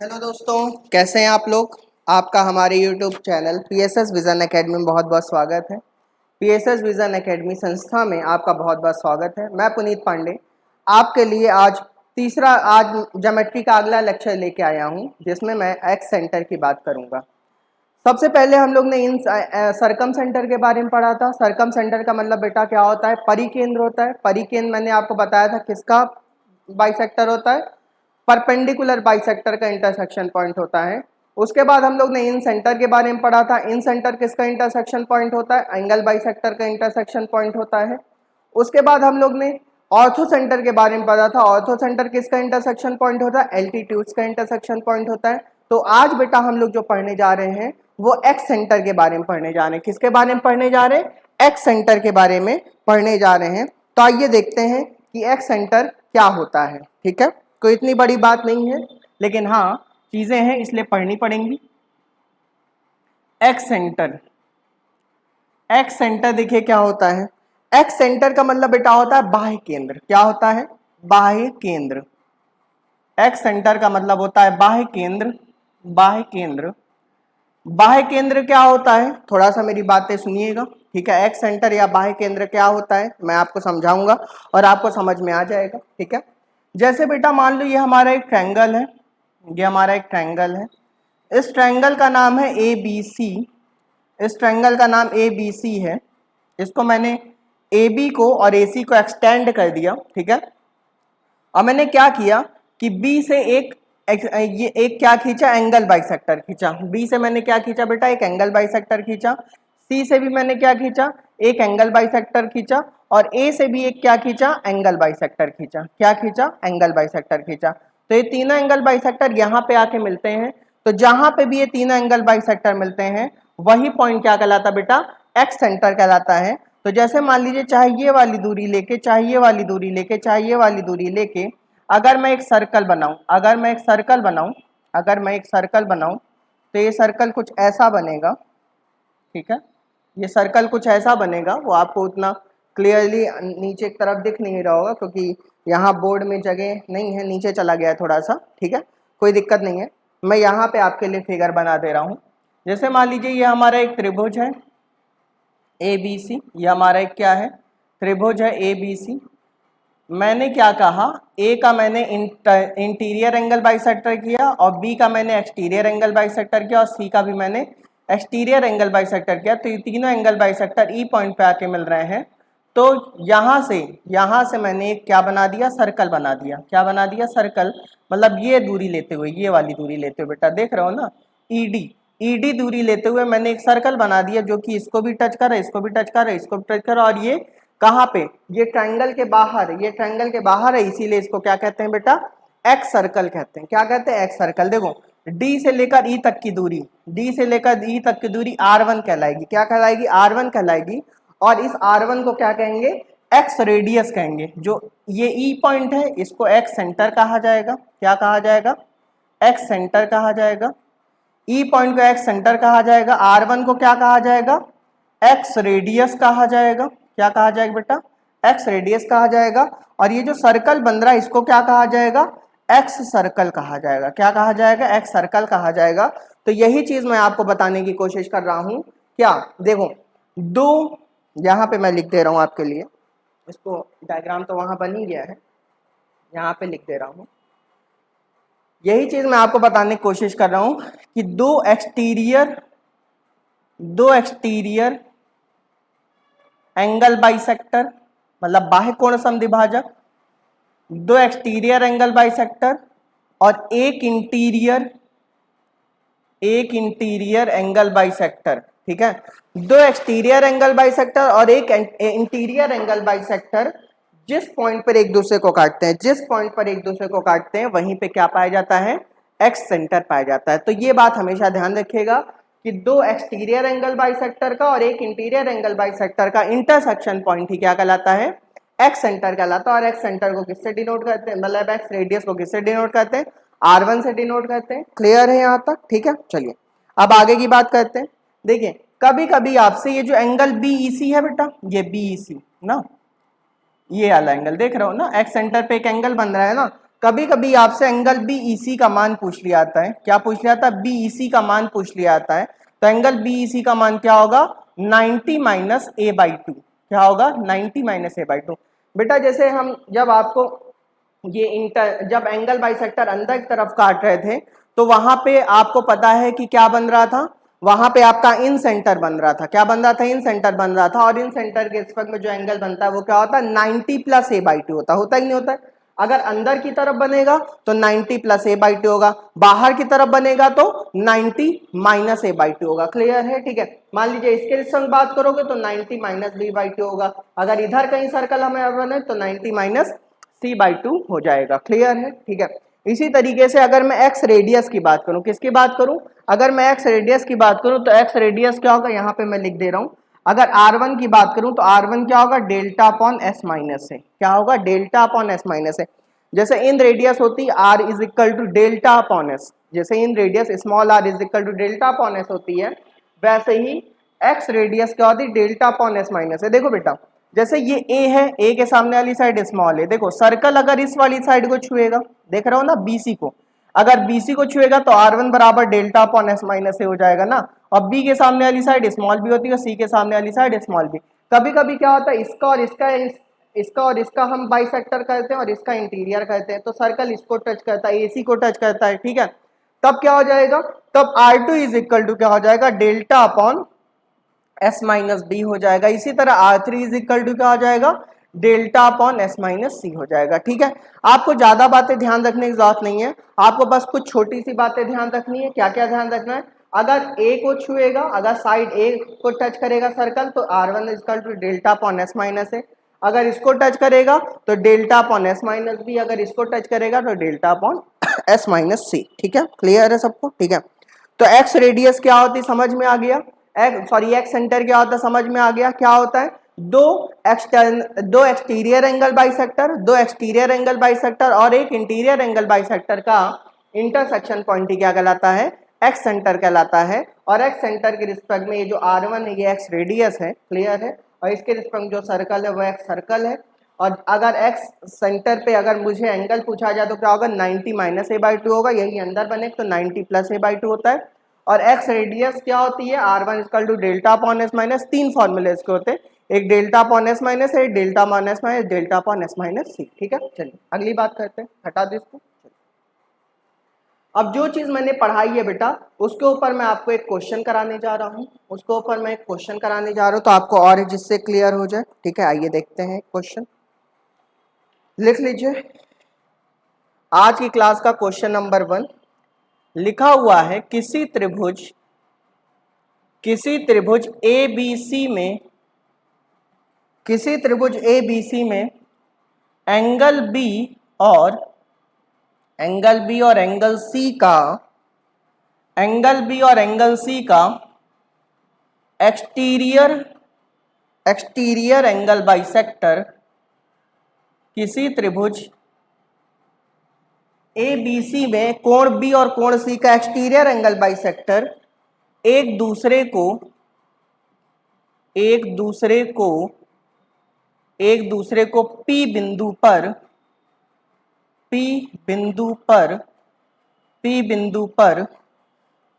Hello दोस्तों, कैसे हैं आप लोग। आपका हमारे YouTube channel PSS vision academy में बहुत बहुत स्वागत है। पीएसएस विजन एकेडमी संस्था में आपका बहुत बहुत स्वागत है। मैं पुनीत पांडे आपके लिए आज ज्योमेट्री का अगला लेक्चर लेके आया हूं, जिसमें मैं एक्स सेंटर की बात करूंगा। सबसे पहले हम लोग ने इन सरकम सेंटर के बारे में पढ़ा था। सरकम सेंटर का मतलब बेटा क्या होता है, परिकेंद्र होता है। परिकेंद्र मैंने आपको बताया था किसका बाइसेक्टर होता है, परपेंडिकुलर बाइसेक्टर का इंटरसेक्शन पॉइंट होता है। उसके बाद हम लोग ने इन सेंटर के बारे में पढ़ा था। इन सेंटर किसका इंटरसेक्शन पॉइंट होता है, एंगल बाइसेक्टर का इंटरसेक्शन पॉइंट होता है। उसके बाद हम लोग ने ऑर्थो सेंटर के बारे में पढ़ा था। ऑर्थो सेंटर किसका इंटरसेक्शन पॉइंट होता है, एल्टीट्यूड्स का इंटरसेक्शन पॉइंट होता है। तो आज बेटा हम लोग जो पढ़ने जा रहे हैं वो एक्स सेंटर के बारे में पढ़ने जा रहे हैं। किसके बारे में पढ़ने जा रहे हैं, एक्स सेंटर के बारे में पढ़ने जा रहे हैं। तो आइए देखते हैं कि एक्स सेंटर क्या होता है। ठीक है, कोई इतनी बड़ी बात नहीं है, लेकिन हाँ चीजें हैं इसलिए पढ़नी पड़ेंगी। एक्स सेंटर, एक्स सेंटर देखिए क्या होता है। एक्स सेंटर का मतलब बेटा होता है बाह्य केंद्र। क्या होता है, बाह्य केंद्र। एक्स सेंटर का मतलब होता है बाह्य केंद्र। बाह्य केंद्र, बाह्य केंद्र क्या होता है, थोड़ा सा मेरी बातें सुनिएगा। ठीक है, एक्स सेंटर या बाह्य केंद्र क्या होता है मैं आपको समझाऊंगा और आपको समझ में आ जाएगा। ठीक है, जैसे बेटा मान लो ये हमारा एक ट्रायंगल है, ये हमारा एक ट्रायंगल है। इस ट्रायंगल का नाम है ए बी सी। इस ट्रायंगल का नाम ए बी सी है। इसको मैंने ए बी को और ए सी को एक्सटेंड कर दिया। ठीक है, और मैंने क्या किया कि बी से ये एक क्या खींचा, एंगल बाइसेक्टर खींचा। बी से मैंने क्या खींचा बेटा, एक एंगल बाइसेक्टर खींचा। सी से भी मैंने क्या खींचा, एक एंगल बाइसेक्टर खींचा। और ए से भी एक क्या खींचा, एंगल बाइसेक्टर खींचा। क्या खींचा, एंगल बाइसेक्टर खींचा। तो ये तीनों एंगल बाइसेक्टर यहाँ पे आके मिलते हैं। तो जहां पे भी ये तीनों एंगल बाइसेक्टर मिलते हैं वही पॉइंट क्या कहलाता बेटा, एक्स सेंटर कहलाता है। तो जैसे मान लीजिए चाहे ये वाली दूरी लेके, चाहे ये वाली दूरी लेके, चाहे ये वाली दूरी लेके अगर मैं एक सर्कल बनाऊं, अगर मैं एक सर्कल बनाऊं, अगर मैं एक सर्कल बनाऊं तो ये सर्कल कुछ ऐसा बनेगा। ठीक है, ये सर्कल कुछ ऐसा बनेगा। वो आपको उतना क्लियरली नीचे की तरफ दिख नहीं रहा होगा क्योंकि यहाँ बोर्ड में जगह नहीं है, नीचे चला गया है थोड़ा सा। ठीक है, कोई दिक्कत नहीं है, मैं यहाँ पे आपके लिए फिगर बना दे रहा हूँ। जैसे मान लीजिए ये हमारा एक त्रिभुज है ए बी सी। ये हमारा एक क्या है, त्रिभुज है ए बी सी। मैंने क्या कहा, ए का मैंने इंटीरियर एंगल बाइसेक्टर किया और बी का मैंने एक्सटीरियर एंगल बाइसेक्टर किया और सी का भी मैंने एक्सटीरियर एंगल बाइसेक्टर किया। तो ये तीनों एंगल बाइसेक्टर ई पॉइंट पे आके मिल रहे हैं। तो यहाँ से मैंने एक क्या बना दिया, सर्कल बना दिया। क्या बना दिया, सर्कल। मतलब ये दूरी लेते हुए, ये वाली दूरी लेते हुए बेटा देख रहे हो ना, ईडी दूरी लेते हुए मैंने एक सर्कल बना दिया जो कि इसको भी टच कर रहा है, इसको भी टच कर रहा है, इसको भी टच कर रहा है। और ये कहाँ पे, ये ट्रायंगल के बाहर, ये ट्रायंगल के बाहर है, इसीलिए इसको क्या कहते हैं बेटा, एक्स सर्कल कहते हैं। क्या कहते हैं, एक्स सर्कल। देखो डी से लेकर ई तक की दूरी, डी से लेकर ई तक की दूरी R1 कहलाएगी। क्या कहलाएगी, R1 कहलाएगी। और इस R1 को क्या कहेंगे, एक्स रेडियस कहेंगे। जो ये ई पॉइंट है इसको एक्स सेंटर कहा जाएगा। क्या कहा जाएगा, एक्स सेंटर कहा जाएगा। ई पॉइंट को एक्स सेंटर कहा जाएगा। R1 को क्या कहा जाएगा, एक्स रेडियस कहा जाएगा। क्या कहा जाएगा बेटा, एक्स रेडियस कहा जाएगा। और ये जो सर्कल बन रहा है इसको क्या कहा जाएगा, एक्स सर्कल कहा जाएगा। क्या कहा जाएगा, एक्स सर्कल कहा जाएगा। तो यही चीज मैं आपको बताने की कोशिश कर रहा हूं। क्या, देखो दो, यहाँ पे मैं लिख दे रहा हूं आपके लिए, इसको डायग्राम तो वहां बन ही गया है, यहाँ पे लिख दे रहा हूं। यही चीज मैं आपको बताने की कोशिश कर रहा हूं कि दो एक्सटीरियर एंगल बाइसेक्टर मतलब बाह्य कोण समद्विभाजक, दो एक्सटीरियर एंगल बाइसेक्टर और एक इंटीरियर एंगल बाइसेक्टर। ठीक है, दो एक्सटीरियर एंगल बाइसेक्टर और एक इंटीरियर एंगल बाइसेक्टर जिस पॉइंट पर एक दूसरे को काटते हैं, जिस पॉइंट पर एक दूसरे को काटते हैं वहीं पे क्या पाया जाता है, एक्स सेंटर पाया जाता है। तो ये बात हमेशा ध्यान रखिएगा कि दो एक्सटीरियर एंगल बाइसेक्टर का और एक इंटीरियर एंगल बाइसेक्टर का इंटरसेक्शन पॉइंट ही क्या कहलाता है, एक्स सेंटर कहलाता है। और एक्स सेंटर को किससे डिनोट करते हैं, मतलब एक्स रेडियस को किससे डिनोट करते हैं, R1 से डिनोट करते हैं। क्लियर है यहाँ तक, ठीक है। चलिए अब आगे की बात करते हैं। देखिए कभी कभी आपसे ये जो एंगल BEC है बेटा, ये BEC ना, ये वाला एंगल देख रहे हो ना, एक्स सेंटर पे एक एंगल बन रहा है ना, कभी कभी आपसे एंगल BEC का मान पूछ लिया जाता है। क्या पूछ लिया था? BEC का मान पूछ लिया जाता है। तो एंगल BEC का मान क्या होगा? 90 माइनस a/2। क्या होगा? 90 माइनस a/2। बेटा जैसे हम जब आपको ये जब एंगल बाइसेक्टर अंदर की तरफ काट रहे थे तो वहां पे आपको पता है कि क्या बन रहा था? वहां पे आपका इन सेंटर बन रहा था। क्या बन रहा था? इन सेंटर बन रहा था। और इन सेंटर के रिस्पेक्ट में जो एंगल बनता है वो क्या होता है? 90 प्लस a/2 होता ही नहीं होता है। अगर अंदर की तरफ बनेगा तो 90 प्लस a/2 होगा, बाहर की तरफ बनेगा तो 90 माइनस a/2 होगा। क्लियर है? ठीक है। मान लीजिए इसके रिस्पेक्ट बात करोगे तो 90 माइनस b/2 होगा। अगर इधर कहीं सर्कल हमें बने तो 90 माइनस c/2 हो जाएगा। क्लियर है? ठीक है। इसी तरीके से अगर मैं x रेडियस की बात करूं, किसकी बात करूं? अगर मैं x रेडियस की बात करूं तो x रेडियस क्या होगा? यहाँ पे मैं लिख दे रहा हूं। अगर r1 की बात करूं तो r1 क्या होगा? डेल्टा अपॉन s माइनस है। क्या होगा? डेल्टा अपॉन s माइनस है। जैसे इन रेडियस होती r is equal to delta upon s, जैसे in radius small r is equal to delta upon s होती है, वैसे ही x रेडियस क्या होती है? डेल्टा अपॉन s माइनस है। देखो बेटा जैसे ये a है, a के सामने वाली साइड स्मॉल है। देखो सर्कल अगर इस वाली साइड को छुएगा, देख रहे हो ना BC को, अगर BC को छुएगा तो r1 बराबर डेल्टा अपॉन s माइनस से हो जाएगा ना। और B के सामने वाली साइड स्मॉल b होती है, C के सामने वाली साइड स्मॉल b। कभी कभी क्या होता है इसका और इसका हम बाइसेक्टर करते हैं और इसका इंटीरियर करते हैं, तो सर्कल इसको टच करता है, AC को टच करता है। ठीक है, तब क्या हो जाएगा? तब r2 इज इक्वल टू क्या हो जाएगा? Delta upon s minus b हो जाएगा। इसी तरह r3 इज इक्वल टू क्या हो जाएगा? डेल्टा अपॉन s माइनस सी हो जाएगा। ठीक है, आपको ज्यादा बातें ध्यान रखने की जरूरत नहीं है, आपको बस कुछ छोटी सी बातें ध्यान रखनी है। क्या क्या ध्यान रखना है? अगर a को छुएगा, अगर साइड a को टच करेगा सर्कल तो r1 is equal to delta upon s minus है। अगर इसको टच करेगा तो delta upon s minus b, अगर इसको टच करेगा तो डेल्टा अपॉन s माइनस सी। ठीक है, क्लियर है सबको? ठीक है, तो x रेडियस क्या होती समझ में आ गया? x सेंटर क्या होता है समझ में आ गया? क्या होता है? दो एक्सटीरियर एंगल बाइसेक्टर और एक इंटीरियर एंगल बाइसेक्टर का इंटरसेक्शन पॉइंट ही क्या कहलाता है? x सेंटर कहलाता है। और x सेंटर के रिस्पेक्ट में ये जो r1 है ये x रेडियस है। क्लियर है? और इसके रिस्पेक्ट में जो सर्कल है वो x सर्कल है। और अगर x सेंटर पे अगर मुझे एंगल पूछा जाए तो क्या होगा? 90 माइनस a/2 होगा, यही अंदर बने तो 90 प्लस a/2 होता है। और x रेडियस क्या होती है? r1 equal to delta upon s minus. तीन फॉर्मूले इसके होते हैं, एक डेल्टा अपॉन s माइनस है, delta upon s minus, delta upon s minus सी। ठीक है, चलिए अगली बात करते हैं, हटा दो इसको। अब जो चीज मैंने पढ़ाई है बेटा उसके ऊपर मैं आपको एक क्वेश्चन कराने जा रहा हूँ, उसके ऊपर मैं एक क्वेश्चन कराने जा रहा हूँ तो आपको और जिससे क्लियर हो जाए। ठीक है, आइए देखते हैं क्वेश्चन, लिख लीजिए। आज की क्लास का क्वेश्चन नंबर 1 लिखा हुआ है, किसी त्रिभुज ABC में एंगल B और एंगल C का एक्सटीरियर एंगल बाइसेक्टर, किसी त्रिभुज ABC में कोण B और कोण C का एक्सटीरियर एंगल बाइसेक्टर एक दूसरे को P बिंदु पर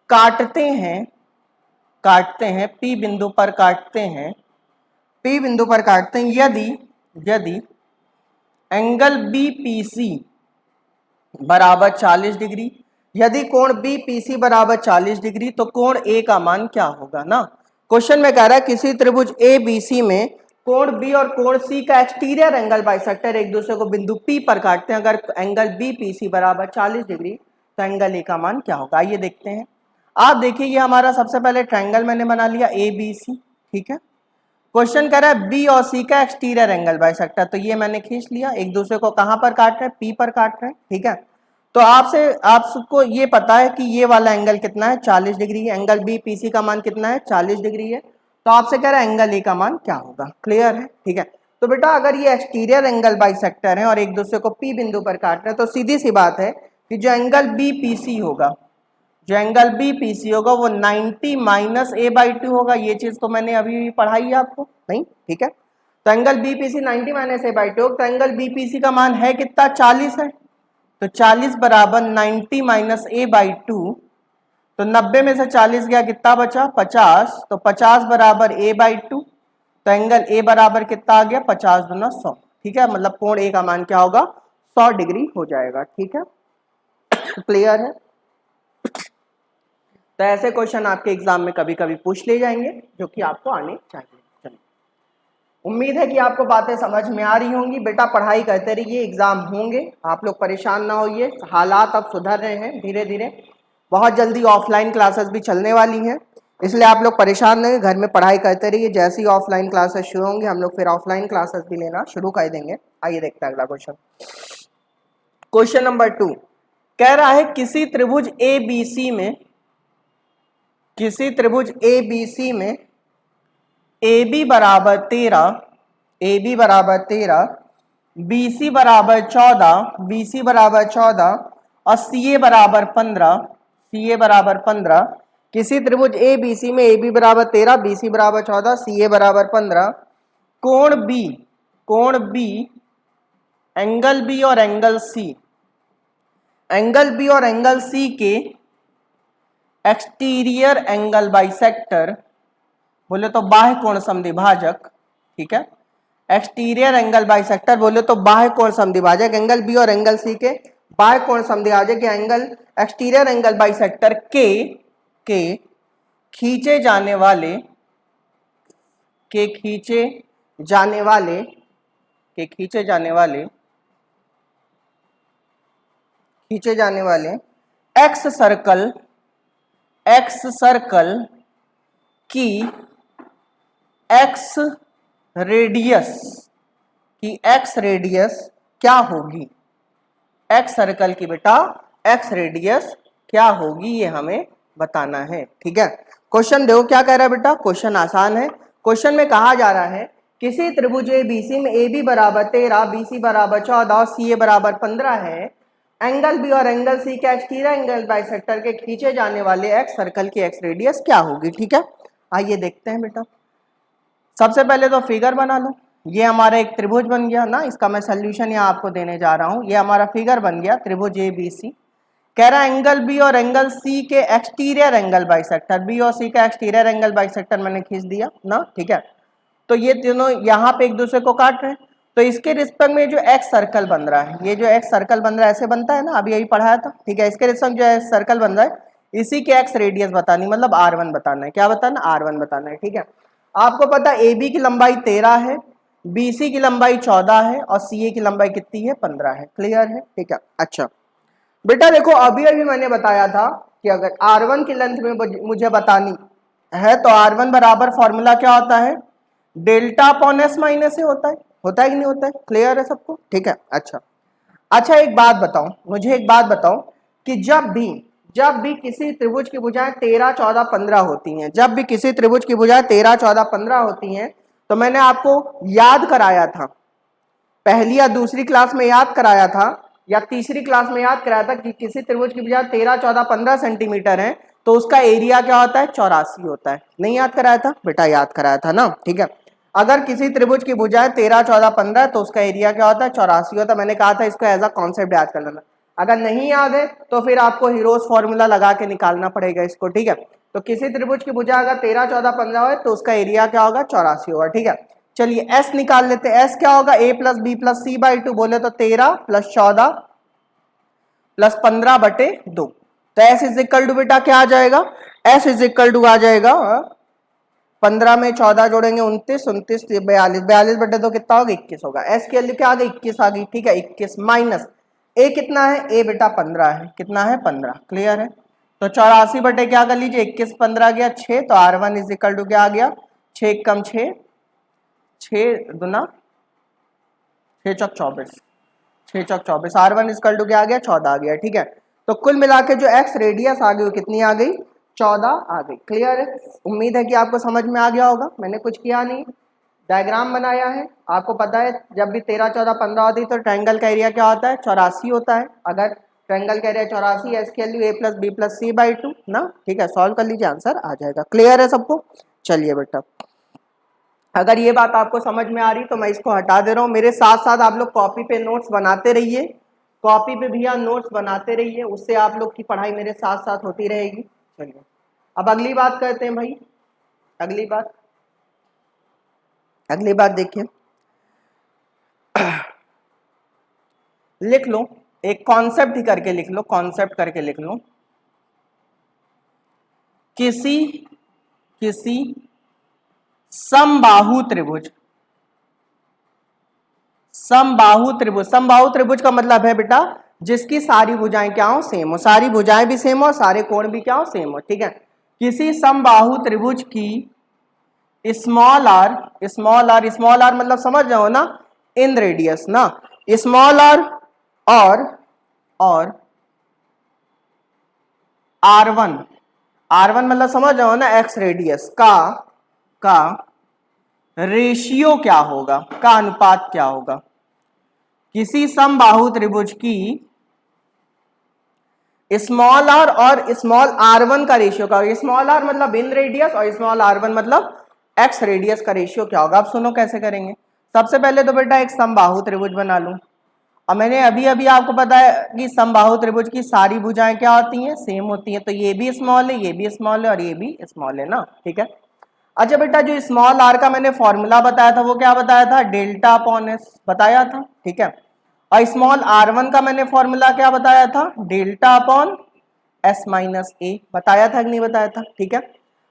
काटते हैं, यदि एंगल BPC बराबर 40 डिग्री, यदि कोण BPC बराबर 40 डिग्री तो कोण A का मान क्या होगा ना। क्वेश्चन में कह रहा है किसी त्रिभुज ABC में कोण B और कोण C का एक्सटीरियर एंगल बाइसेक्टर एक दूसरे को बिंदु P पर काटते हैं, अगर एंगल BPC बराबर 40 डिग्री तो एंगल A का मान क्या होगा। आइए देखते हैं। आप देखिए ये हमारा सबसे पहले ट्रायंगल मैंने बना लिया ABC। ठीक है, क्वेश्चन कह रहा है B और C का एक्सटीरियर एंगल बाइसेक्टर, तो ये मैंने खींच लिया, एक दूसरे को कहां पर काट रहे हैं? P पर काट रहे हैं। ठीक है, तो आपको ये पता है कि ये वाला एंगल कितना है? 40 डिग्री है। एंगल BPC का मान कितना है? 40 डिग्री है। तो आपसे कह रहा है एंगल A का मान क्या होगा। क्लियर है? ठीक है, तो बेटा अगर ये एक्सटीरियर एंगल बाइसेक्टर है और एक दूसरे को P बिंदु पर काट रहे हैं तो सीधी सी बात है कि जो एंगल BPC होगा वो 90 माइनस a/2 होगा। ये चीज तो मैंने अभी पढ़ाई है आपको, नहीं? ठीक है, तो एंगल BPC 90 माइनस a/2, तो एंगल BPC का मान है कितना? 40 है। तो 40 बराबर 90 माइनस a बाई 2, तो 90 में से 40 गया, कितना बचा 50, तो 50 बराबर a बाई 2, तो एंगल a बराबर कितना आ गया 50 दूना 100, ठीक है, मतलब कोण a का मान क्या होगा 100 डिग्री हो जाएगा, ठीक है। क्लियर है। तो ऐसे क्वेश्चन आपके एग्जाम में कभी कभी पूछ ले जाएंगे जो कि आपको आने चाहिए। चलिए, उम्मीद है कि आपको बातें समझ में आ रही होंगी। बेटा पढ़ाई करते रहिए, एग्जाम होंगे, आप लोग परेशान ना होइए, हालात अब सुधर रहे हैं धीरे धीरे, बहुत जल्दी ऑफलाइन क्लासेस भी चलने वाली हैं, इसलिए आप लोग परेशान नहीं, घर में पढ़ाई करते रहिए। जैसे ही ऑफलाइन क्लासेस शुरू होंगे हम लोग फिर ऑफलाइन क्लासेस भी लेना शुरू कर देंगे। आइए देखते हैं अगला क्वेश्चन। क्वेश्चन नंबर 2 कह रहा है किसी त्रिभुज ABC में, किसी त्रिभुज ABC में AB बराबर 13, AB बराबर 13, BC बराबर 14, BC बराबर 14 और CA बराबर 15, CA बराबर 15, किसी त्रिभुज ABC में AB बराबर 13, BC बराबर 14, CA बराबर 15, कोण B, कोण B, एंगल B और एंगल C, एंगल B और एंगल C के एक्सटीरियर एंगल बाइसेक्टर, बोले तो बाह्य कोण समद्विभाजक, ठीक है, एक्सटीरियर एंगल बाइसेक्टर बोले तो बाह्य कोण समद्विभाजक, एंगल बी और एंगल सी के बाह्य कोण समद्विभाजक के एंगल एक्सटीरियर एंगल बाइसेक्टर के खींचे जाने वाले, के खींचे जाने वाले, के खींचे जाने वाले, खींचे जाने वाले एक्स सर्कल, एक्स सर्कल की एक्स रेडियस, की एक्स रेडियस क्या होगी, एक्स सर्कल की बेटा एक्स रेडियस क्या होगी ये हमें बताना है, ठीक है। क्वेश्चन देखो क्या कह रहा है बेटा, क्वेश्चन आसान है। क्वेश्चन में कहा जा रहा है किसी त्रिभुज ABC में AB बराबर 13, BC बराबर 14 और CA बराबर 15 है, एंगल B और एंगल C के एक्सटीरियर एंगल बाइसेक्टर के खींचे जाने वाले एक्स सर्कल की एक्स रेडियस क्या होगी, ठीक है। आइए देखते हैं बेटा, सबसे पहले तो फिगर बना लो, ये हमारा एक त्रिभुज बन गया ना, इसका मैं सोल्यूशन यहाँ आपको देने जा रहा हूँ। ये हमारा फिगर बन गया त्रिभुज ABC, कह रहा है एंगल B और एंगल C के एक्सटीरियर एंगल बाइसेक्टर, B और C का एक्सटीरियर एंगल बाइसेक्टर मैंने खींच दिया ना, ठीक है। तो ये तीनों यहाँ पे एक दूसरे को काट रहे हैं, तो इसके रिस्पेक्ट में जो एक्स सर्कल बन रहा है, ये जो एक्स सर्कल बन रहा है ऐसे बनता है ना, अभी यही पढ़ाया था, ठीक है। इसके रिस्पेक्ट जो सर्कल बन रहा है इसी के एक्स रेडियस बतानी, मतलब R1 बताना है, क्या बताना, R1 बताना है, ठीक है। आपको पता है AB की लंबाई 13 है, BC की लंबाई 14 है और CA की लंबाई कितनी है 15 है, क्लियर है, ठीक है। अच्छा बेटा देखो अभी अभी मैंने बताया था कि अगर R1 की लेंथ में मुझे बतानी है तो R1 बराबर फॉर्मूला क्या होता है, डेल्टा अपॉन S माइनस ए होता है कि नहीं होता है, क्लियर है सबको, ठीक है। अच्छा एक बात बताओ, मुझे एक बात बताओ कि जब भी किसी त्रिभुज की भुजाएं 13, 14, 15 होती हैं, जब भी किसी त्रिभुज की भुजाएं 13, 14, 15 होती हैं, तो मैंने आपको याद कराया था, पहली या दूसरी क्लास में याद कराया था या तीसरी क्लास में याद कराया था कि किसी त्रिभुज की भुजाएं 13, 14, 15 सेंटीमीटर है तो उसका एरिया क्या होता है 84 होता है, नहीं याद कराया था बेटा, याद कराया था ना, ठीक है। अगर किसी त्रिभुज की भुजाएं 13, 14, 15 तो उसका एरिया क्या होता है 84 होता है, मैंने कहा था इसको एज अ कॉन्सेप्ट याद कर लेना। अगर नहीं याद है तो फिर आपको हीरोज फॉर्मूला लगा के निकालना पड़ेगा इसको, ठीक है। तो किसी त्रिभुज की भुजा अगर 13, 14, 15 है तो उसका एरिया क्या होगा 84 होगा, ठीक है। चलिए S निकाल लेते हैं, S क्या होगा A plus B plus C by 2, बोले तो 13 प्लस 14 प्लस 15 बटे 2, तो S इज इक्वल टू बेटा क्या आ जाएगा, S इज इक्वल टू आ जाएगा 15 में 14 जोड़ेंगे 29, 29 42, 42 बटे 2 कितना होगा 21 होगा। S की वैल्यू क्या आ गई 21 आ गई, ठीक है। 21 माइनस A कितना है, A बेटा 15 है, कितना है 15, क्लियर है। तो 84 बटे क्या कर लीजिए 21, 15 गया 6, तो R1 इज इक्वल टू क्या आ गया 6 कम 6, 6 दुना 6 चौक 24, 6 चौक 24, R1 इज इक्वल टू क्या आ गया 14 आ गया, ठीक है। तो कुल मिला के जो एक्स रेडियस आ गई वो कितनी आ गई 14 आ गई, क्लियर है। उम्मीद है कि आपको समझ में आ गया होगा, मैंने कुछ किया नहीं, डायग्राम बनाया है। आपको पता है जब भी 13, 14, 15 होती है तो ट्रायंगल का एरिया क्या होता है 84 होता है। अगर ट्रायंगल का एरिया 84 है, इसकी value A plus B plus C by 2 ना, ठीक है। सॉल्व कर लीजिए आंसर आ जाएगा, क्लियर है सबको। चलिए बेटा अगर ये बात आपको समझ में आ रही तो मैं इसको हटा दे रहा हूँ, मेरे साथ साथ आप लोग कॉपी पे नोट्स बनाते रहिए, कॉपी पे भैया नोट्स बनाते रहिए, उससे आप लोग की पढ़ाई मेरे साथ साथ होती रहेगी। चलिए अब अगली बात करते हैं भाई। अगली बात देखिए, लिख लो, एक कॉन्सेप्ट ही करके लिख लो, कॉन्सेप्ट करके लिख लो। किसी समबाहु त्रिभुज, समबाहु त्रिभुज का मतलब है बेटा जिसकी सारी भुजाएं क्या हो, सेम हो, सारी भुजाएं भी सेम हो, सारे कोण भी क्या हो, सेम हो, ठीक है। किसी समबाहु त्रिभुज की स्मॉल आर मतलब समझ जाओ ना, इन रेडियस ना, स्मॉल आर और R1 मतलब समझ जाओ ना, एक्स रेडियस का रेशियो क्या होगा, का अनुपात क्या होगा। किसी समबाहु त्रिभुज की स्मॉल आर और स्मॉल R1 का रेशियो क्या होगा। स्मॉल आर मतलब इन रेडियस और स्मॉल R1 मतलब एक्स रेडियस का रेशियो क्या होगा। आप सुनो कैसे करेंगे। सबसे पहले तो बेटा एक समबाहु त्रिभुज बना लूं, और मैंने अभी आपको बताया कि समबाहु त्रिभुज की सारी भुजाएं क्या होती हैं, सेम होती हैं। तो ये भी स्मॉल है, ये भी स्मॉल है और ये भी स्मॉल है ना, ठीक है। अच्छा बेटा जो स्मॉल आर का मैंने फॉर्मूला बताया था वो क्या बताया था, डेल्टा अपॉन एस बताया था, ठीक है। और स्मॉल R1 का मैंने फॉर्मूला क्या बताया था, डेल्टा अपॉन एस माइनस ए बताया था कि नहीं बताया था, ठीक है।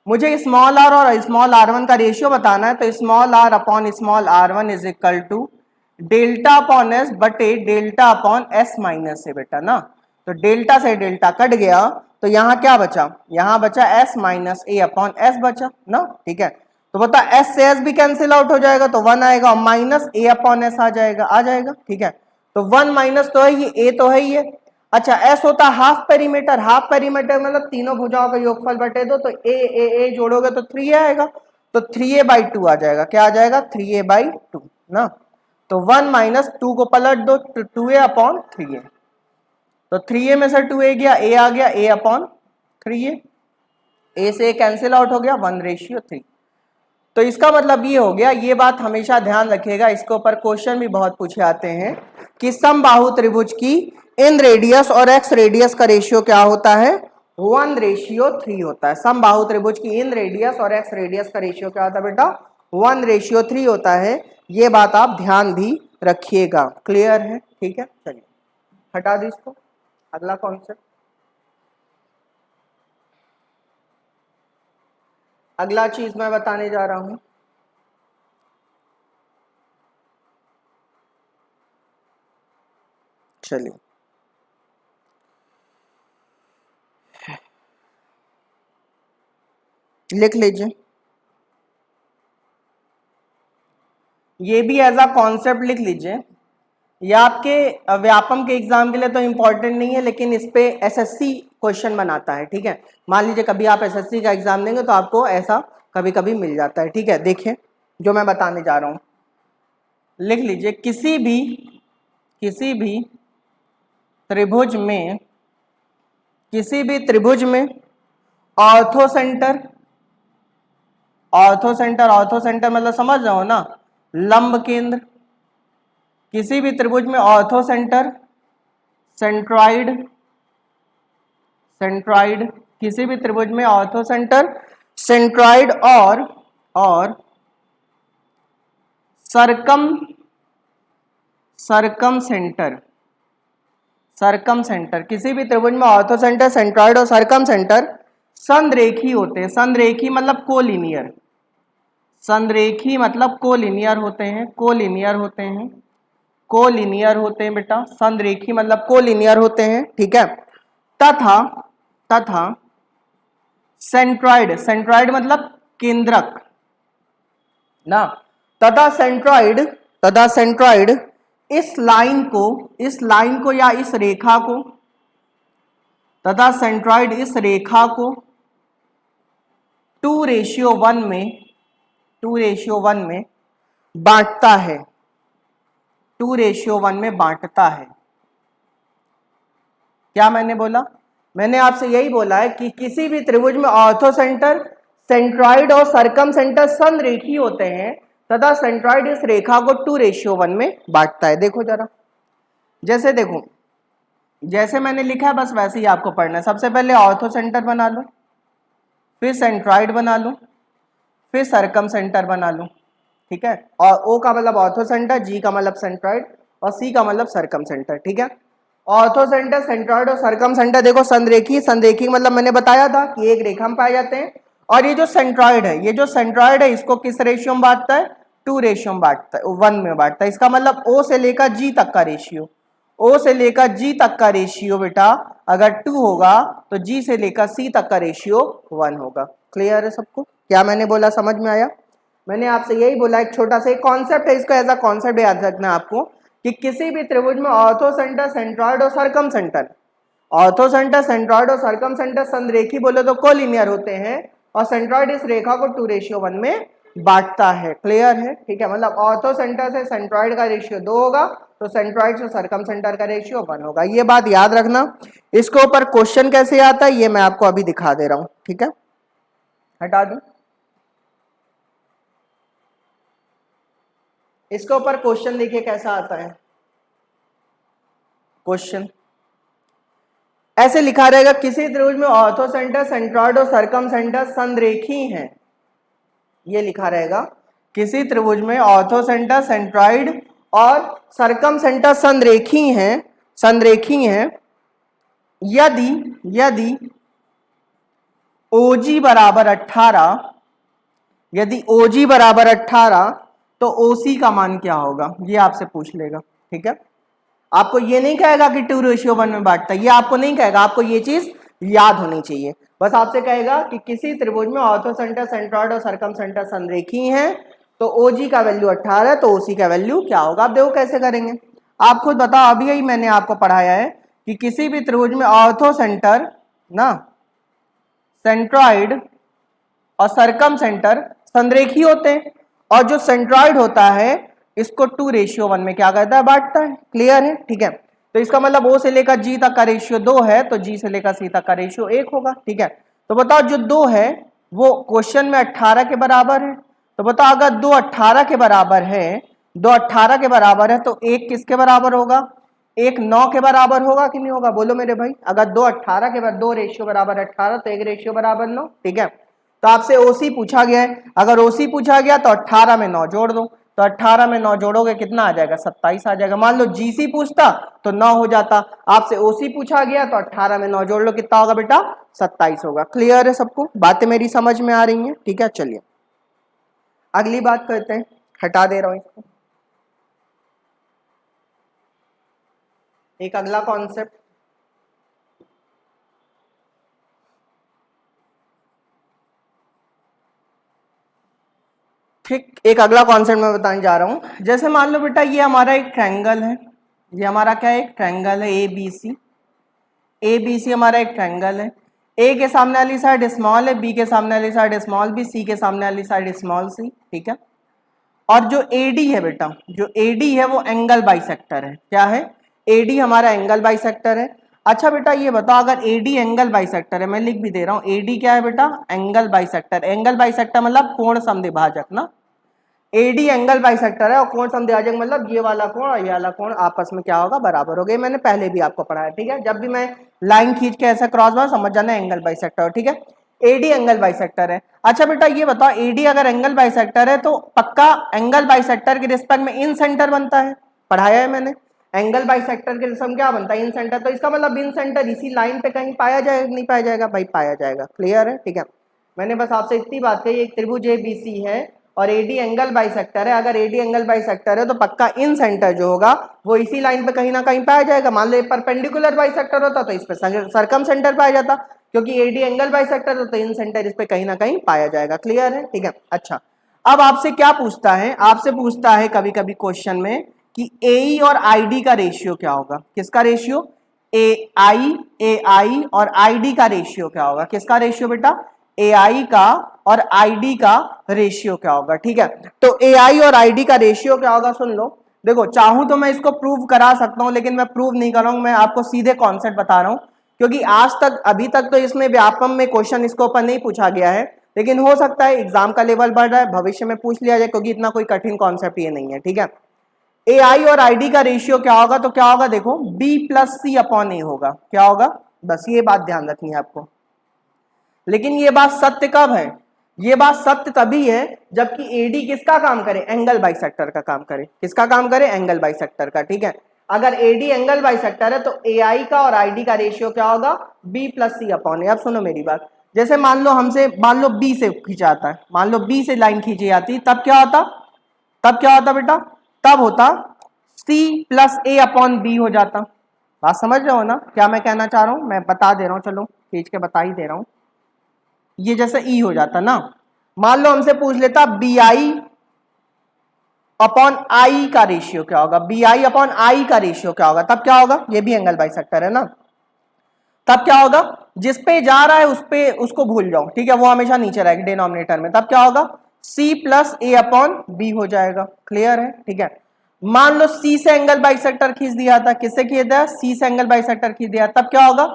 मुझे स्मॉल आर और स्मॉल R1 का रेशियो बताना है, तो small r upon small R1 is equal to delta upon s बटे delta upon s minus a बेटा ना। तो डेल्टा से डेल्टा कट गया, तो यहाँ क्या बचा, यहाँ बचा एस माइनस ए अपॉन एस बचा ना, ठीक है। तो बता एस से एस भी कैंसिल आउट हो जाएगा, तो 1 आएगा और माइनस ए अपॉन एस आ जाएगा, ठीक है। तो 1 माइनस तो है ये, ए तो है ये। अच्छा एस होता है हाफ पेरीमीटर, हाफ पेरीमीटर मतलब तीनों भुजाओं का योगफल बटे दो, तो ए जोड़ोगे तो 3 आएगा, तो 3a/2 आ जाएगा, क्या आ जाएगा 3a/2 ना। तो 1 माइनस 2 को पलट दो, 2a अपॉन 3a, तो 3a में से 2a गया, a आ गया a अपॉन 3a, a से कैंसिल आउट हो गया, 1:3। तो इसका मतलब ये हो गया, ये बात हमेशा ध्यान रखिएगा, इसके ऊपर क्वेश्चन भी बहुत पूछे आते हैं कि समबाहु त्रिभुज की इन रेडियस और एक्स रेडियस का रेशियो क्या होता है, 1:3 होता है। समबाहु त्रिभुज की इन रेडियस और एक्स रेडियस का रेशियो क्या होता है बेटा, 1:3 होता है। ये बात आप ध्यान भी रखिएगा, क्लियर है, ठीक है। चलिए हटा दी इसको, अगला कॉन्सेप्ट, अगला चीज मैं बताने जा रहा हूं। चलिए लिख लीजिए, ये भी एज अ कॉन्सेप्ट लिख लीजिए। ये आपके व्यापम के एग्जाम के लिए तो इंपॉर्टेंट नहीं है, लेकिन इस पे एसएससी क्वेश्चन बनाता है, ठीक है। मान लीजिए कभी आप एसएससी का एग्जाम देंगे तो आपको ऐसा कभी कभी मिल जाता है, ठीक है। देखिए जो मैं बताने जा रहा हूं, लिख लीजिए, किसी भी त्रिभुज में, ऑर्थो सेंटर मतलब समझ रहे हो ना, लंब केंद्र, किसी भी त्रिभुज में ऑर्थो सेंटर, सेंट्रॉइड, किसी भी त्रिभुज में ऑर्थो सेंटर, सेंट्रॉइड और सरकम सेंटर, किसी भी त्रिभुज में ऑर्थो सेंटर, सेंट्रॉइड और सरकम सेंटर संरेखी होते हैं। संरेखी मतलब कोलिनियर, संरेखी मतलब कोलिनियर होते हैं, कोलिनियर होते हैं बेटा, संरेखी मतलब कोलिनियर होते हैं, ठीक है। तथा सेंट्रॉइड मतलब केंद्रक ना, तथा सेंट्रॉइड इस लाइन को या इस रेखा को, तथा सेंट्रॉइड इस रेखा को 2:1 में बांटता है, 2:1 में बांटता है। क्या मैंने बोला, मैंने आपसे यही बोला है कि किसी भी त्रिभुज में ऑर्थो सेंटर, सेंट्रॉइड और सरकम सेंटर संरेखी होते हैं, तथा सेंट्रॉइड इस रेखा को 2:1 में बांटता है। देखो जरा, जैसे देखो जैसे मैंने लिखा है बस वैसे ही आपको पढ़ना है। सबसे पहले ऑर्थो सेंटर बना लो, फिर सेंट्रॉइड बना लो, फिर सरकम सेंटर बना लो, ठीक है। और ओ का मतलब ऑर्थो सेंटर, जी का मतलब सेंट्रॉइड और सी का मतलब सरकम सेंटर, ठीक है। ऑर्थो सेंटर, सेंट्रॉइड और सरकम सेंटर देखो संरेखी, संरेखी मतलब मैंने बताया था कि एक रेखा में पाए जाते हैं। और ये जो सेंट्रॉइड है, ये जो सेंट्रॉइड है इसको किस रेशियो में बांटता है, 2 रेशियो में बांटता है, 1 में बांटता है। इसका मतलब ओ से लेकर जी तक का रेशियो, ओ से लेकर जी तक का रेशियो बेटा अगर 2 होगा तो जी से लेकर सी तक का रेशियो 1 होगा। क्लियर है सबको? क्या मैंने बोला समझ में आया? मैंने आपसे यही बोला, एक छोटा सा कॉन्सेप्ट है, इसको एज अ कॉन्सेप्ट याद रखना आपको कि किसी भी त्रिभुज में ऑर्थो सेंटर, सेंट्रॉइड और सरकम सेंटर, ऑर्थो सेंटर, सेंट्रॉइड और सरकम सेंटर संरेखी बोले तो कोलिनियर होते हैं और सेंट्रॉइड इस रेखा को 2:1 में बांटता है। क्लियर है? ठीक है, मतलब ऑर्थो सेंटर से सेंट्रॉइड का रेशियो 2 होगा तो सेंट्रॉइड से सरकम सेंटर का रेशियो 1 होगा। ये बात याद रखना। इसके ऊपर क्वेश्चन कैसे आता है ये मैं आपको अभी दिखा दे रहा हूं, ठीक है। हटा दूं, इसके ऊपर क्वेश्चन देखिए कैसा आता है। क्वेश्चन ऐसे लिखा रहेगा, किसी त्रिभुज में ऑर्थो सेंटर, सेंट्रॉइड और सरकम सेंटर संरेखी हैं। ये लिखा रहेगा, किसी त्रिभुज में ऑर्थो सेंटर, सेंट्रॉइड और सरकम सेंटर संरेखी हैं, संरेखी हैं यदि यदि OG बराबर 18, यदि OG बराबर 18 तो OC का मान क्या होगा, ये आपसे पूछ लेगा, ठीक है। आपको ये नहीं कहेगा कि 2:1 में बांटता है, ये आपको नहीं कहेगा, आपको ये चीज याद होनी चाहिए। बस आपसे कहेगा कि किसी त्रिभुज में ऑर्थो सेंटर, सेंट्रॉइड और सरकम सेंटर संरेखी हैं तो OG का वैल्यू 18 है तो OC का वैल्यू क्या होगा। आप देखो कैसे करेंगे, आप खुद बताओ। अभी यही मैंने आपको पढ़ाया है कि किसी भी त्रिभुज में ऑर्थो सेंटर ना, सेंट्रॉइड और सरकम सेंटर संरेखी होते हैं और जो सेंट्रॉइड होता है इसको 2:1 में क्या करता है, बांटता है। क्लियर है? ठीक है, तो इसका मतलब O से लेकर G तक का रेशियो 2 है तो G से लेकर C तक का रेशियो 1 होगा, ठीक है। तो बताओ जो 2 है वो क्वेश्चन में 18 के बराबर है, तो बताओ अगर 2 18 के बराबर है, 2 18 के बराबर है तो 1 किसके बराबर होगा, 1 9 के बराबर होगा कि नहीं होगा, बोलो मेरे भाई। अगर 2 18 के बाद 2 रेशियो बराबर 18 तो 1 रेशियो बराबर 9, ठीक है। तो आपसे OC पूछा गया है, अगर OC पूछा गया तो 18 में 9 जोड़ दो, तो 18 में 9 जोड़ोगे कितना आ जाएगा, 27 आ जाएगा। मान लो GC पूछता तो 9 हो जाता, आपसे OC पूछा गया तो 18 में 9 जोड़ लो, कितना होगा बेटा, 27 होगा। क्लियर है सबको? बातें मेरी समझ में आ रही हैं? ठीक है, चलिए अगली बात करते हैं। हटा दे रहा हूं इसको। एक अगला कॉन्सेप्ट, ठीक, एक अगला कॉन्सेप्ट मैं बताने जा रहा हूं। जैसे मान लो बेटा ये हमारा एक ट्रायंगल है, ये हमारा क्या है, एक ट्रायंगल है ABC। ABC हमारा एक ट्रायंगल है, A के सामने वाली साइड स्मॉल है, B के सामने वाली साइड स्मॉल B, C के सामने वाली साइड स्मॉल C, ठीक है। और जो AD है बेटा, जो AD है वो एंगल बाइसेक्टर है। क्या है? AD हमारा एंगल बाइसेक्टर है। अच्छा बेटा ये बताओ, अगर AD एंगल बाइसेक्टर है, मैं लिख भी दे रहा हूँ, AD क्या है बेटा, एंगल बाइसेक्टर। एंगल बाइसेक्टर मतलब कोण समद्विभाजक ना, AD एंगल बाइसेक्टर है और कोण समद्विभाजक मतलब ये वाला कोण और ये वाला कोण आपस में क्या होगा, बराबर हो गए। मैंने पहले भी आपको पढ़ाया, ठीक है। जब भी मैं लाइन खींच के ऐसा क्रॉस बार समझ जाना एंगल बाइसेक्टर, ठीक है। AD एंगल बाइसेक्टर है। अच्छा बेटा ये बताओ, AD अगर एंगल बाइसेक्टर है तो पक्का एंगल बाइसेक्टर के रिस्पेक्ट में इन सेंटर बनता है, पढ़ाया है मैंने। एंगल बाइसेक्टर के रिस्पेक्ट में क्या बनता है, इन सेंटर। तो इसका मतलब इन सेंटर इसी लाइन पे कहीं पाया जाएगा, नहीं पाया जाएगा भाई, पाया जाएगा। क्लियर है? ठीक है, मैंने बस आपसे इतनी बात कही, एक त्रिभुज ABC है और AD एंगल बाइसेक्टर है। अगर AD एंगल बाइसेक्टर है तो पक्का इन सेंटर जो होगा वो इसी लाइन पे कहीं ना कहीं पाया जाएगा। मान लो परपेंडिकुलर बाइसेक्टर होता तो इस पे सरकम सेंटर पाया जाता, क्योंकि AD एंगल बाइसेक्टर है तो इन सेंटर इस पे कहीं ना कहीं पाया जाएगा। क्लियर है? ठीक है। अच्छा, अब आपसे क्या पूछता है, आपसे पूछता है कभी कभी क्वेश्चन में कि AE और ID का रेशियो क्या होगा। किसका रेशियो? AI और ID का रेशियो क्या होगा। किसका रेशियो बेटा? AI का और ID का रेशियो क्या होगा, ठीक है। तो AI और ID का रेशियो क्या होगा, सुन लो। देखो चाहूं तो मैं इसको प्रूव करा सकता हूं, लेकिन मैं प्रूव नहीं कर रहा हूं, मैं आपको सीधे कॉन्सेप्ट बता रहा हूं, क्योंकि आज तक अभी तक तो इसमें व्यापम में क्वेश्चन इसके ऊपर नहीं पूछा गया है, लेकिन हो सकता है एग्जाम का लेवल बढ़ रहा है, भविष्य में पूछ लिया जाए, क्योंकि इतना कोई कठिन कॉन्सेप्ट ये नहीं है, ठीक है। ए आई और आई डी का रेशियो क्या होगा, तो क्या होगा देखो बी प्लस सी अपॉन ए होगा, क्या होगा, बस ये बात ध्यान रखनी है आपको। लेकिन ये बात सत्य कब है, ये बात सत्य तभी है जबकि एडी किसका काम करे, एंगल बाइसेक्टर का काम करे, किसका काम करे, एंगल बाइसेक्टर का, ठीक है। अगर एडी एंगल बाइसेक्टर है तो ए आई का और आईडी का रेशियो क्या होगा, बी प्लस सी अपॉन ए। अब सुनो मेरी बात, जैसे मान लो बी से खींचाता है, मान लो बी से लाइन खींची जाती, तब क्या होता, तब क्या होता बेटा, तब होता सी प्लस ए अपॉन बी हो जाता। बात समझ रहे हो ना क्या मैं कहना चाह रहा हूं, मैं बता दे रहा हूं, चलो खींच के बता ही दे रहा हूं। ये जैसे ई हो जाता ना, मान लो हमसे पूछ लेता बी आई अपॉन आई का रेशियो क्या होगा, बी आई अपॉन आई का रेशियो क्या होगा, तब क्या होगा, ये भी एंगल बाइसेक्टर है ना, तब क्या होगा, जिस पे जा रहा है उस पे उसको भूल जाओ, ठीक है, वो हमेशा नीचे रहेगा डिनोमिनेटर में, तब क्या होगा C प्लस ए अपॉन बी हो जाएगा। क्लियर है, ठीक है। मान लो C से एंगल बाइसेक्टर खींच दिया था, किससे खींच दिया, C से एंगल बाइसेक्टर खींच दिया, तब क्या होगा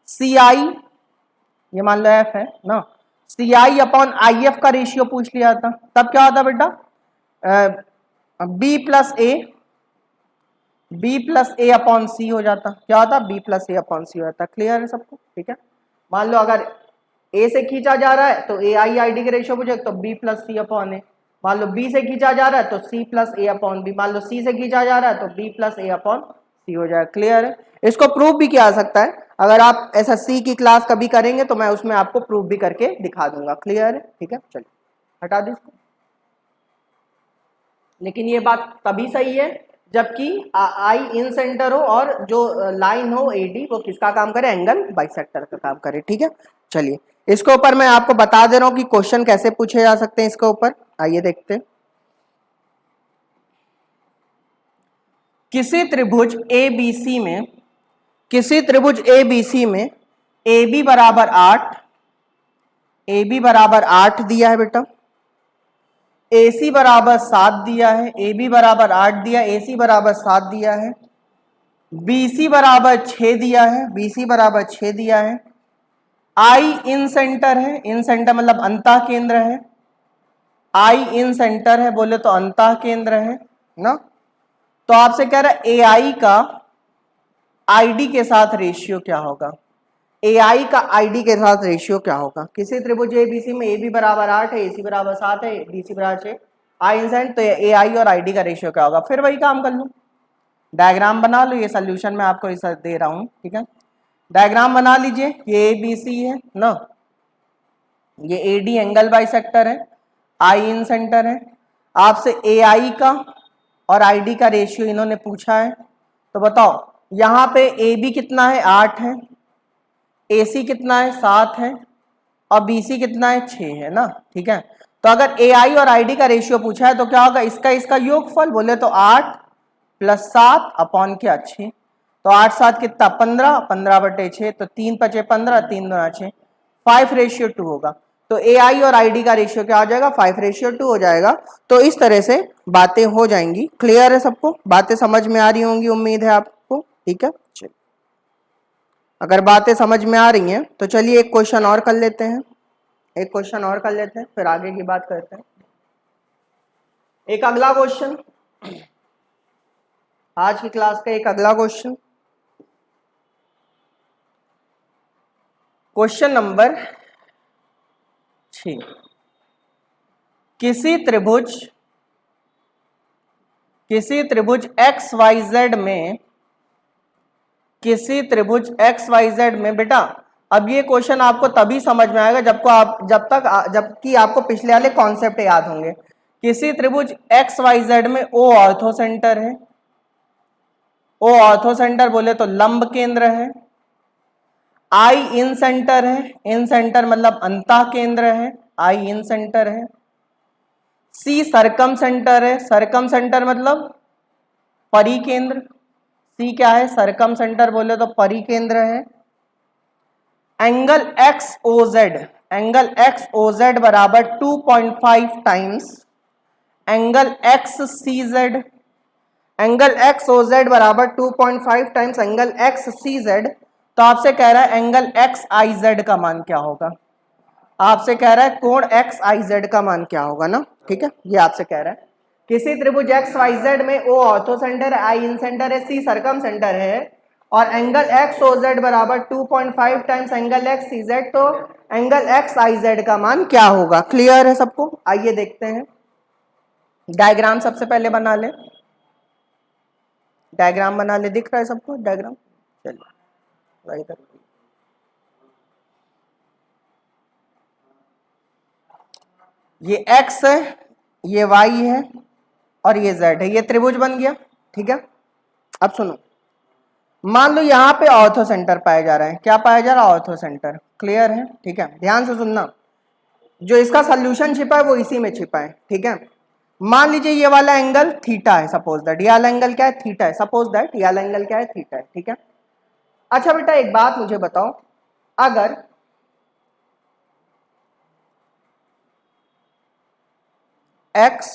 सी आई, ये मान लो F है ना, सी आई अपॉन आई एफ का रेशियो पूछ लिया था, तब क्या होता बेटा बी प्लस ए अपॉन सी हो जाता, क्या होता बी प्लस ए अपॉन सी हो जाता। क्लियर है सबको, ठीक है। मान लो अगर ए से खींचा जा रहा है तो ए आई आई डी के रेशियो पूछे तो बी प्लस सी अपॉन ए, मान लो बी से खींचा जा रहा है तो सी प्लस ए अपॉन बी, मान लो सी से खींचा जा रहा है तो बी प्लस ए अपॉन सी हो जाएगा। क्लियर है, इसको प्रूव भी किया जा सकता है, अगर आप एसएससी की क्लास कभी करेंगे तो मैं उसमें आपको प्रूव भी करके दिखा दूंगा। क्लियर है, ठीक है, चलिए हटा दीजिए इसको। लेकिन ये बात तभी सही है जबकि आई इन सेंटर हो और जो लाइन हो एडी वो किसका काम करे, एंगल बाइसेक्टर का काम करे, ठीक है। चलिए इसके ऊपर मैं आपको बता दे रहा हूं कि क्वेश्चन कैसे पूछे जा सकते हैं इसके ऊपर, आइए देखते हैं। किसी त्रिभुज ABC में, किसी त्रिभुज ABC में AB बराबर 8, AB बराबर 8 दिया है बेटा, AC बराबर 7 दिया है, AB बराबर 8 दिया, AC बराबर 7 दिया है, BC बराबर 6 दिया है, BC बराबर 6 दिया है, I इन सेंटर है, इन सेंटर मतलब अंतः केंद्र है, I इन सेंटर है बोले तो अंतः केंद्र है ना। तो आपसे कह रहा है AI का ID के साथ रेशियो क्या होगा, AI का ID के साथ रेशियो क्या होगा। किसी त्रिभुज ABC में AB बराबर 8 है, AC बराबर 7 है, BC बराबर 6, I इन सेंट, तो AI और ID का रेशियो क्या होगा। फिर वही काम कर लो, डायग्राम बना लो, ये सोल्यूशन मैं आपको इस दे रहा हूं, ठीक है। डायग्राम बना लीजिए, ये ABC है ना, ये AD एंगल बाइसेक्टर है, I इन सेंटर है, आपसे AI का और ID का रेशियो इन्होंने पूछा है, तो बताओ यहाँ पे AB कितना है 8 है, AC कितना है 7 है और BC कितना है 6 है ना, ठीक है। तो अगर AI और ID का रेशियो पूछा है तो क्या होगा, इसका योगफल बोले तो 8 प्लस 7 अपॉन क्या 6, तो 8 7 कितना 15, 15 बटे 6, तो 3 5 15, 3 2 6, 5:2 होगा। तो AI और ID का रेशियो क्या हो जाएगा, 5:2 हो जाएगा। तो इस तरह से बातें हो जाएंगी। क्लियर है सबको, बातें समझ में आ रही होंगी उम्मीद है आपको, ठीक है। चलिए अगर बातें समझ में आ रही हैं तो चलिए एक क्वेश्चन और कर लेते हैं, एक क्वेश्चन और कर लेते हैं, फिर आगे की बात करते हैं। एक अगला क्वेश्चन, आज की क्लास का एक अगला क्वेश्चन, क्वेश्चन नंबर 6। किसी त्रिभुज XYZ में, किसी त्रिभुज XYZ में बेटा, अब ये क्वेश्चन आपको तभी समझ में आएगा जबकि आपको पिछले वाले कॉन्सेप्ट याद होंगे। किसी त्रिभुज XYZ में O ऑर्थो सेंटर है, O ऑर्थो सेंटर बोले तो लंब केंद्र है, I इन सेंटर है, इन सेंटर मतलब अंतः केंद्र है, I इन सेंटर है, C सरकम सेंटर है, सरकम सेंटर मतलब परिकेंद्र, C क्या है सरकम सेंटर बोले तो परिकेंद्र है, एंगल XOZ बराबर 2.5 times angle XCZ, angle XOZ बराबर 2.5 टाइम्स एंगल XCZ। तो आपसे कह रहा है एंगल XIZ का मान क्या होगा, आपसे कह रहा है कोण XIZ का मान क्या होगा ना, ठीक है, ये आपसे कह रहा है। किसी त्रिभुज एक्स वाई जेड में ओ ऑर्थो सेंटर है, आई इन सेंटर है, सी सरकम सेंटर है और एंगल एक्स ओ जेड बराबर 2.5 टाइम्स एंगल एक्स सी जेड, तो एंगल एक्स आई जेड का मान क्या होगा? क्लियर है सबको? आइए देखते हैं। डायग्राम सबसे पहले बना ले, डायग्राम बना ले। दिख रहा है सबको डायग्राम? चलिए ये x है, ये y है और ये z है, ये त्रिभुज बन गया। ठीक है, अब सुनो, मान लो यहाँ पे ऑर्थो सेंटर पाया जा रहा है। क्या पाया जा रहा है? Ortho centre. क्लियर है? ठीक है, ध्यान से सुनना, जो इसका सोल्यूशन छिपा है वो इसी में छिपा है। ठीक है, मान लीजिए ये वाला एंगल थीटा है, सपोज दैट। ये वाला एंगल क्या है? थीटा है। सपोज दैट ये वाला एंगल क्या है? थीटा है। ठीक है, अच्छा बेटा एक बात मुझे बताओ, अगर x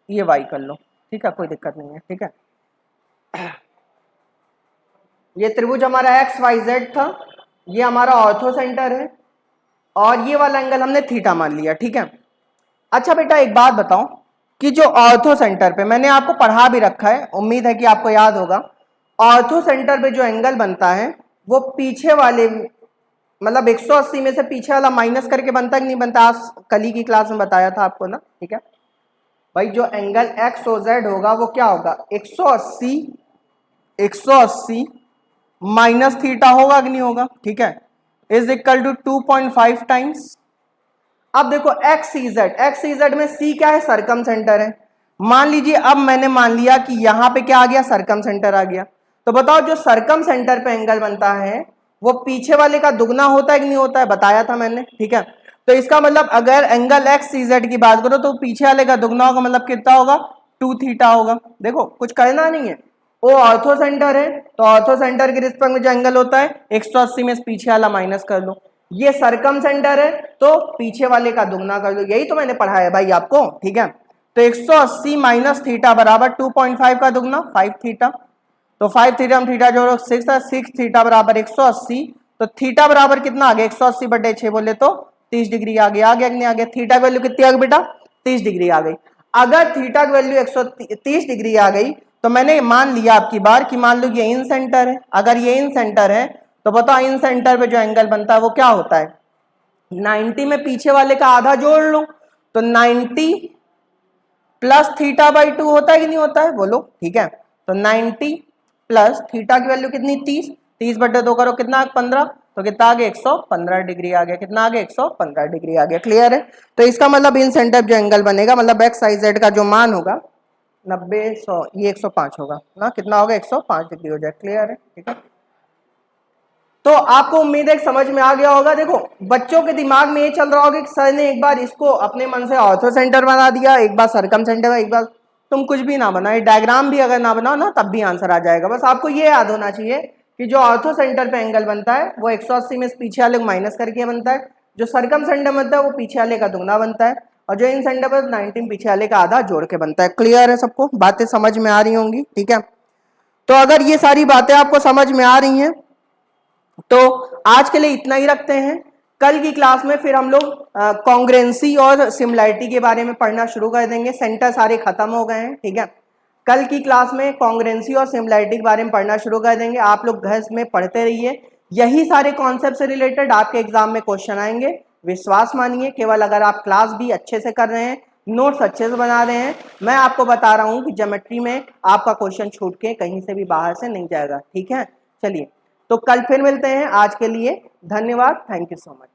ये y कर लो, ठीक है, कोई दिक्कत नहीं है। ठीक है, ये त्रिभुज हमारा एक्स वाई जेड था, ये हमारा ऑर्थो सेंटर है और ये वाला एंगल हमने थीटा मान लिया। ठीक है, अच्छा बेटा एक बात बताओ कि जो ऑर्थो सेंटर पे मैंने आपको पढ़ा भी रखा है, उम्मीद है कि आपको याद होगा, ऑर्थो सेंटर पे जो एंगल बनता है वो पीछे वाले मतलब 180 में से पीछे वाला माइनस करके बनता है कि नहीं बनता? आज कल ही की क्लास में बताया था आपको ना। ठीक है भाई, जो एंगल एक्स ओ जेड होगा वो क्या होगा? 180 माइनस थीटा होगा कि नहीं होगा? ठीक है, इज इक्वल टू 2.5 टाइम्स। अब देखो एक्स सी जेड में सी क्या है? सरकम सेंटर है। मान लीजिए अब मैंने मान लिया कि यहां पे क्या आ गया? सरकम सेंटर आ गया। तो बताओ जो सरकम सेंटर पे एंगल बनता है वो पीछे वाले का दुगना होता है कि नहीं होता है? बताया था मैंने। ठीक है, तो इसका मतलब अगर एंगल एक्स सी जेड की बात करो तो पीछे वाले का दुगना होगा, मतलब कितना होगा? 2 थीटा होगा। देखो कुछ करना नहीं है, वो ऑर्थो सेंटर है तो ऑर्थो सेंटर के रिस्पेक्ट में जो एंगल होता है 180 में पीछे वाला माइनस कर लो। ये सरकम सेंटर है तो पीछे वाले का दुगना कर दो, यही तो मैंने पढ़ा है भाई आपको। ठीक है, तो 180 माइनस थीटा बराबर 2.5 का दुगना 5 थीटा, तो 5 थीटा हम थीटा जोड़ो 6 है, 6 थीटा बराबर 180। तो थीटा बराबर कितना आ गया? 180 बटे 6 बोले तो 30 डिग्री आ गया। नहीं आ गया? थीटा की वैल्यू कितनी आ गई बेटा? 30 डिग्री आ गई। अगर थीटा की वैल्यू 130 डिग्री आ गई तो मैंने मान लिया आपकी बार कि मान लो ये इन सेंटर है। अगर ये इन सेंटर है तो बताओ इन सेंटर पे जो एंगल बनता है वो क्या होता है? 90 में पीछे वाले का आधा जोड़ लो तो 90 प्लस थीटा बाई 2 होता है कि नहीं होता है? बोलो। ठीक है, तो 90 प्लस थीटा की वैल्यू कितनी? 30, 30 बटे 2 करो कितना? 15, तो कितना आ गया? 115 डिग्री आ गया। कितना आ गया? 115 डिग्री आ गया। क्लियर है? तो इसका मतलब इन सेंटर जो एंगल बनेगा, मतलब एक्स आई जेड का जो मान होगा 90 100 ये 105 होगा ना। कितना होगा? 105 डिग्री हो जाए। क्लियर है? ठीक है, तो आपको उम्मीद है समझ में आ गया होगा। देखो बच्चों के दिमाग में ये चल रहा होगा कि सर ने एक बार इसको अपने मन से ऑर्थो सेंटर बना दिया, एक बार सरकम सेंटर, एक बार तुम कुछ भी ना बनाओ, डायग्राम भी अगर ना बनाओ ना तब भी आंसर आ जाएगा। बस आपको ये याद होना चाहिए कि जो ऑर्थो सेंटर पे एंगल बनता है वो 180 में पीछे वाले को माइनस करके बनता है, जो सरकम सेंटर बनता है वो पीछे वाले का दुगना बनता है, और जो इन सेंटर पर 19 पीछे वाले का आधा जोड़ के बनता है। क्लियर है सबको? बातें समझ में आ रही होंगी। ठीक है, तो अगर ये सारी बातें आपको समझ में आ रही हैं तो आज के लिए इतना ही रखते हैं। कल की क्लास में फिर हम लोग कॉन्ग्रेंसी और सिमिलैरिटी के बारे में पढ़ना शुरू कर देंगे। सेंटर सारे खत्म हो गए हैं। ठीक है, कल की क्लास में कॉन्ग्रेंसी और सिमिलैरिटी के बारे में पढ़ना शुरू कर देंगे। आप लोग घर में पढ़ते रहिए, यही सारे कॉन्सेप्ट से रिलेटेड आपके एग्जाम में क्वेश्चन आएंगे। विश्वास मानिए, केवल अगर आप क्लास भी अच्छे से कर रहे हैं, नोट्स अच्छे से बना रहे हैं, मैं आपको बता रहा हूं कि ज्योमेट्री में आपका क्वेश्चन छूट के कहीं से भी बाहर से नहीं जाएगा। ठीक है, चलिए तो कल फिर मिलते हैं। आज के लिए धन्यवाद। Thank you so much.